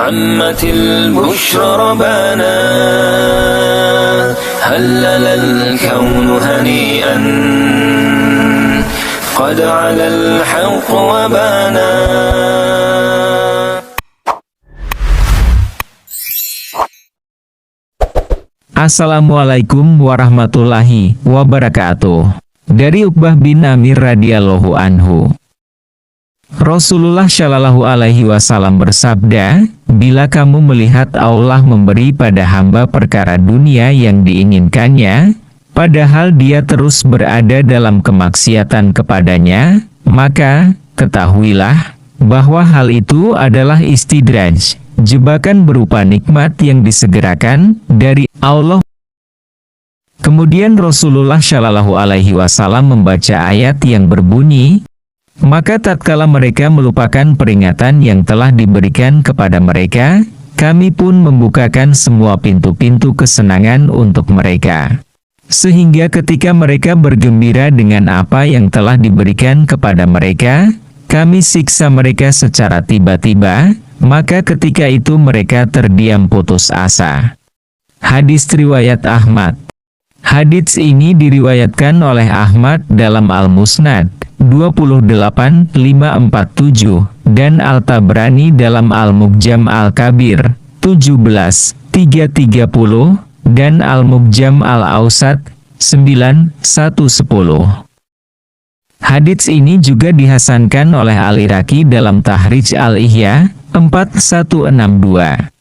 عمت البشرى ربانا هلل الكون هنيئا قد علا الحق وبانا. Assalamualaikum warahmatullahi wabarakatuh. Dari Uqbah bin Amir radhiyallahu anhu, Rasulullah shallallahu alaihi wasallam bersabda, bila kamu melihat Allah memberi pada hamba perkara dunia yang diinginkannya, padahal dia terus berada dalam kemaksiatan kepadanya, maka ketahuilah bahwa hal itu adalah istidraj, jebakan berupa nikmat yang disegerakan dari Allah. Kemudian Rasulullah shallallahu alaihi wasallam membaca ayat yang berbunyi, maka tatkala mereka melupakan peringatan yang telah diberikan kepada mereka, kami pun membukakan semua pintu-pintu kesenangan untuk mereka. Sehingga ketika mereka bergembira dengan apa yang telah diberikan kepada mereka, kami siksa mereka secara tiba-tiba, maka ketika itu mereka terdiam putus asa. Hadis riwayat Ahmad. Hadits ini diriwayatkan oleh Ahmad dalam Al-Musnad 28547 dan Al-Tabrani dalam Al-Mu'jam Al-Kabir 17330 dan Al-Mu'jam Al-Awsat 9110. Hadits ini juga dihasankan oleh Al-Iraqi dalam Tahrij Al-Ihya 4162.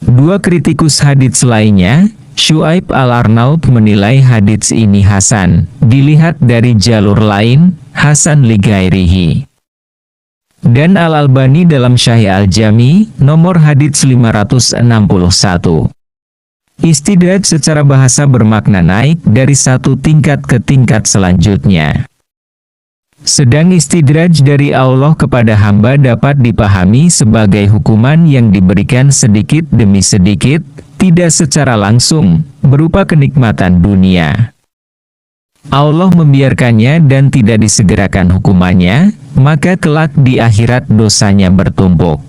Dua kritikus hadits lainnya, Syuaib Al-Arnaud menilai hadits ini hasan, dilihat dari jalur lain, hasan li ghairihi. Dan Al-Albani dalam Syahih Al-Jami, nomor hadits 561. Istidraj secara bahasa bermakna naik dari satu tingkat ke tingkat selanjutnya. Sedang istidraj dari Allah kepada hamba dapat dipahami sebagai hukuman yang diberikan sedikit demi sedikit, tidak secara langsung, berupa kenikmatan dunia. Allah membiarkannya dan tidak disegerakan hukumannya, maka kelak di akhirat dosanya bertumpuk.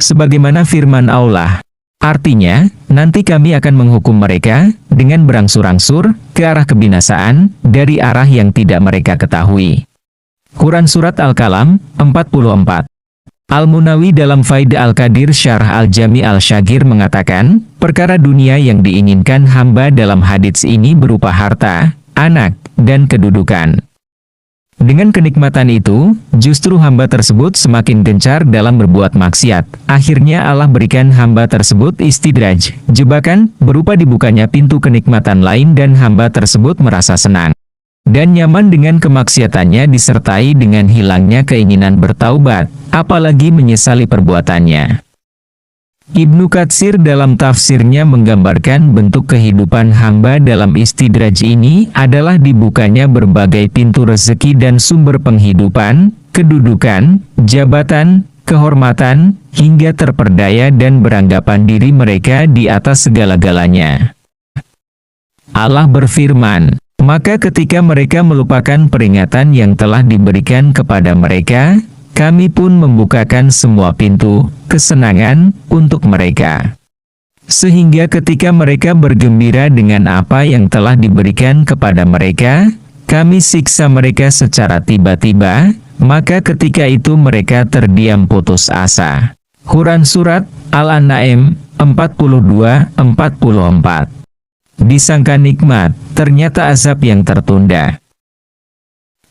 Sebagaimana firman Allah, artinya, nanti kami akan menghukum mereka dengan berangsur-angsur ke arah kebinasaan dari arah yang tidak mereka ketahui. Quran Surat Al-Qalam 44. Al-Munawi dalam Faid Al-Qadir Syarah Al-Jami Al-Syagir mengatakan, perkara dunia yang diinginkan hamba dalam hadits ini berupa harta, anak, dan kedudukan. Dengan kenikmatan itu, justru hamba tersebut semakin gencar dalam berbuat maksiat. Akhirnya Allah berikan hamba tersebut istidraj, jebakan, berupa dibukanya pintu kenikmatan lain dan hamba tersebut merasa senang dan nyaman dengan kemaksiatannya disertai dengan hilangnya keinginan bertaubat, apalagi menyesali perbuatannya. Ibnu Katsir dalam tafsirnya menggambarkan bentuk kehidupan hamba dalam istidraj ini adalah dibukanya berbagai pintu rezeki dan sumber penghidupan, kedudukan, jabatan, kehormatan, hingga terperdaya dan beranggapan diri mereka di atas segala-galanya. Allah berfirman, maka ketika mereka melupakan peringatan yang telah diberikan kepada mereka, kami pun membukakan semua pintu kesenangan untuk mereka. Sehingga ketika mereka bergembira dengan apa yang telah diberikan kepada mereka, kami siksa mereka secara tiba-tiba, maka ketika itu mereka terdiam putus asa. Quran Surat Al-An'am 42-44. Disangka nikmat, ternyata azab yang tertunda.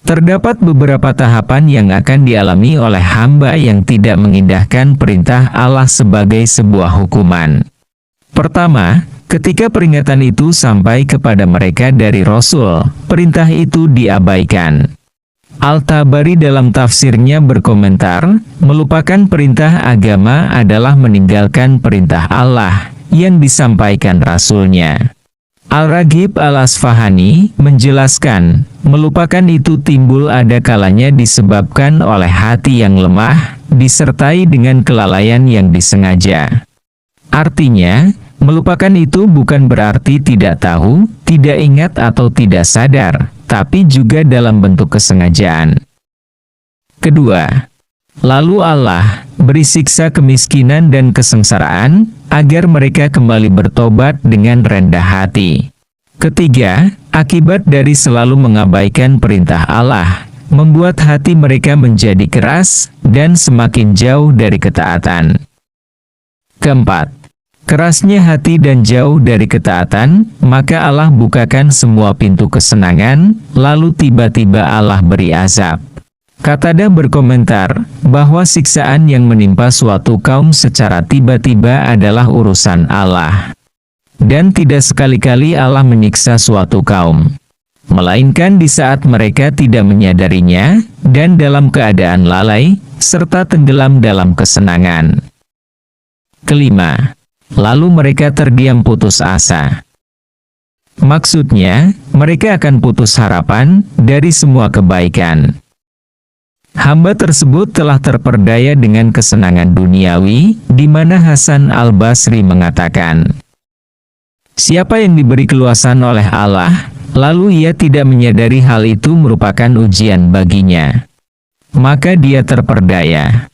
Terdapat beberapa tahapan yang akan dialami oleh hamba yang tidak mengindahkan perintah Allah sebagai sebuah hukuman. Pertama, ketika peringatan itu sampai kepada mereka dari Rasul, perintah itu diabaikan. Al-Tabari dalam tafsirnya berkomentar, melupakan perintah agama adalah meninggalkan perintah Allah yang disampaikan Rasulnya. Al-Raghib Al-Asfahani menjelaskan, melupakan itu timbul ada kalanya disebabkan oleh hati yang lemah, disertai dengan kelalaian yang disengaja. Artinya, melupakan itu bukan berarti tidak tahu, tidak ingat atau tidak sadar, tapi juga dalam bentuk kesengajaan. Kedua, lalu Allah beri siksa kemiskinan dan kesengsaraan, agar mereka kembali bertobat dengan rendah hati. Ketiga, akibat dari selalu mengabaikan perintah Allah, membuat hati mereka menjadi keras, dan semakin jauh dari ketaatan. Keempat, kerasnya hati dan jauh dari ketaatan, maka Allah bukakan semua pintu kesenangan, lalu tiba-tiba Allah beri azab. Qatadah berkomentar, bahwa siksaan yang menimpa suatu kaum secara tiba-tiba adalah urusan Allah. Dan tidak sekali-kali Allah menyiksa suatu kaum, melainkan di saat mereka tidak menyadarinya, dan dalam keadaan lalai, serta tenggelam dalam kesenangan. Kelima, lalu mereka terdiam putus asa. Maksudnya, mereka akan putus harapan dari semua kebaikan. Hamba tersebut telah terperdaya dengan kesenangan duniawi, di mana Hasan al-Basri mengatakan, siapa yang diberi keluasan oleh Allah, lalu ia tidak menyadari hal itu merupakan ujian baginya, maka dia terperdaya.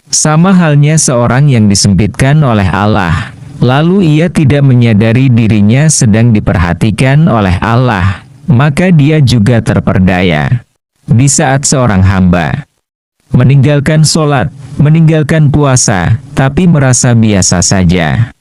Sama halnya seorang yang disempitkan oleh Allah, lalu ia tidak menyadari dirinya sedang diperhatikan oleh Allah, maka dia juga terperdaya. Di saat seorang hamba meninggalkan sholat, meninggalkan puasa, tapi merasa biasa saja.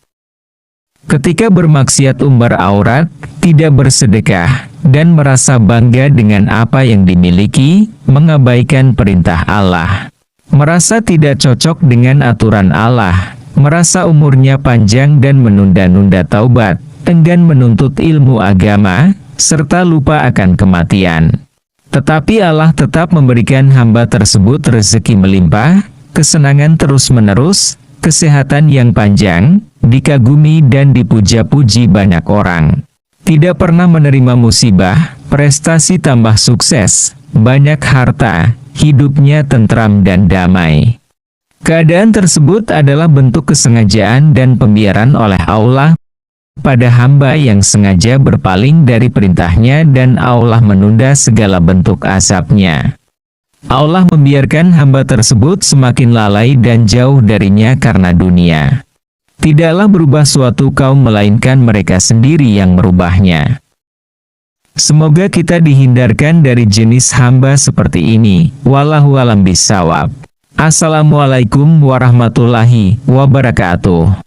Ketika bermaksiat umbar aurat, tidak bersedekah, dan merasa bangga dengan apa yang dimiliki, mengabaikan perintah Allah, merasa tidak cocok dengan aturan Allah, merasa umurnya panjang dan menunda-nunda taubat, enggan menuntut ilmu agama, serta lupa akan kematian. Tetapi Allah tetap memberikan hamba tersebut rezeki melimpah, kesenangan terus-menerus, kesehatan yang panjang, dikagumi dan dipuja-puji banyak orang. Tidak pernah menerima musibah, prestasi tambah sukses, banyak harta, hidupnya tentram dan damai. Keadaan tersebut adalah bentuk kesengajaan dan pembiaran oleh Allah pada hamba yang sengaja berpaling dari perintahnya, dan Allah menunda segala bentuk azabnya. Allah membiarkan hamba tersebut semakin lalai dan jauh darinya karena dunia. Tidaklah berubah suatu kaum melainkan mereka sendiri yang merubahnya. Semoga kita dihindarkan dari jenis hamba seperti ini. Wallahu a'lam bishawab. Assalamualaikum warahmatullahi wabarakatuh.